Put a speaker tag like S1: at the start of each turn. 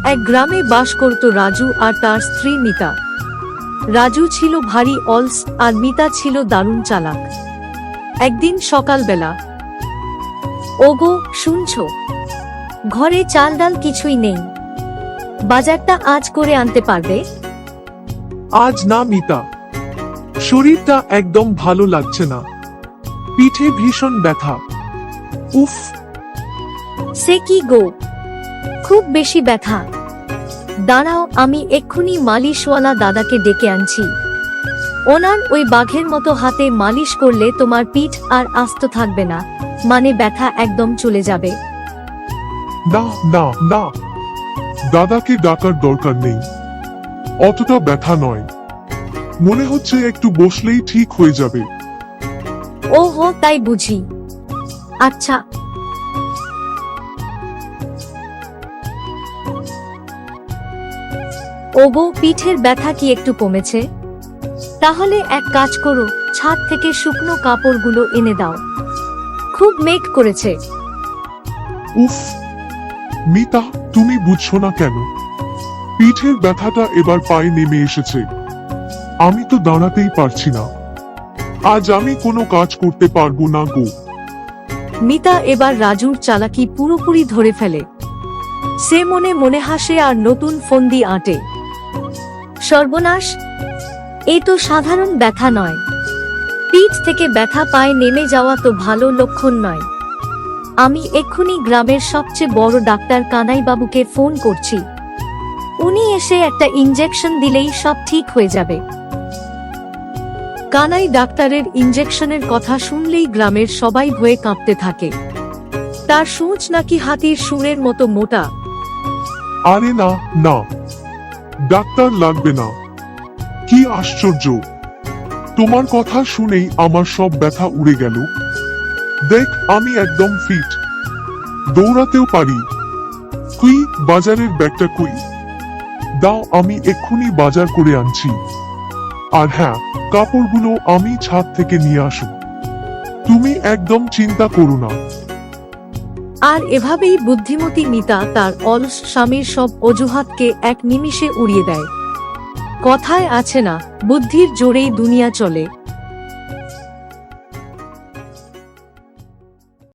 S1: এক গ্রামে বাস করত রাজু আর তার স্ত্রী মিতা। রাজু ছিল ভারী অলস আর মিতা ছিল দারুণ চালাক। একদিন সকালবেলা, ওগো শুনছো, ঘরে চাল ডাল কিছুই নেই, বাজারটা আজ করে আনতে পারবে?
S2: আজ না মিতা, শরীরটা একদম ভালো লাগছে না, পিঠে ভীষণ ব্যথা। উফ।
S1: সে কি গো, খুব বেশি ব্যথা? দাঁড়াও, আমি এক্ষুনি মালিশওয়ালা দাদাকে ডেকে আনছি। ওনার ওই বাঘের মতো হাতে মালিশ করলে তোমার পিঠ আর আস্ত থাকবে না, মানে ব্যথা একদম চলে যাবে।
S3: না না না, দাদাকে ডাকার দরকার নেই, অতটা ব্যথা নয়, মনে হচ্ছে একটু বসলেই ঠিক হয়ে যাবে।
S1: ওহো, তাই বুঝি। আচ্ছা। ওগো, পিঠের ব্যথা কি একটু কমেছে? তাহলে এক কাজ করো, ছাদ থেকে শুকনো কাপড়গুলো এনে দাও, খুব মেঘ করেছে।
S3: উফ, মিতা তুমি বুঝছো না কেন? পিঠের ব্যথাটা এবার পায়ে নেমে এসেছে, আমি তো দাঁড়াতেই পারছি না, আজ আমি কোনো কাজ করতে পারবো না গো।
S1: মিতা এবার রাজুর চালাকি পুরোপুরি ধরে ফেলে। সে মনে মনে হাসে আর নতুন ফন্দি আঁটে। সর্বনাশ, এ তো সাধারণ ব্যথা নয়, পিঠ থেকে ব্যথা পায়ে নেমে যাওয়া তো ভালো লক্ষণ নয়। আমি এক্ষুনি গ্রামের সবচেয়ে বড় ডাক্তার কানাই বাবুকে ফোন করছি, উনি এসে একটা ইনজেকশন দিলেই সব ঠিক হয়ে যাবে। কানাই ডাক্তারের ইনজেকশনের কথা শুনলেই গ্রামের সবাই ভয়ে কাঁপতে থাকে। তার সূঁচ নাকি হাতির সুরের মতো মোটা।
S3: আরে না না, ডাক্তার লাগবে না, কি আশ্চর্য, তোমার কথা শুনেই আমার সব ব্যথা উড়ে গেল। দেখ আমি একদম ফিট, দৌড়াতেও পারি। কুই, বাজারের ব্যাগটা কুই, দাও আমি এক্ষুনি বাজার করে আনছি। আর হ্যাঁ, কাপড়গুলো আমি ছাদ থেকে নিয়ে আসো, তুমি একদম চিন্তা করো না।
S1: আর এভাবেই বুদ্ধিমতী মিতা তার অলস স্বামীর সব অজুহাতকে এক নিমিষে উড়িয়ে দেয়। কথায় আছে না, বুদ্ধির জোরেই দুনিয়া চলে।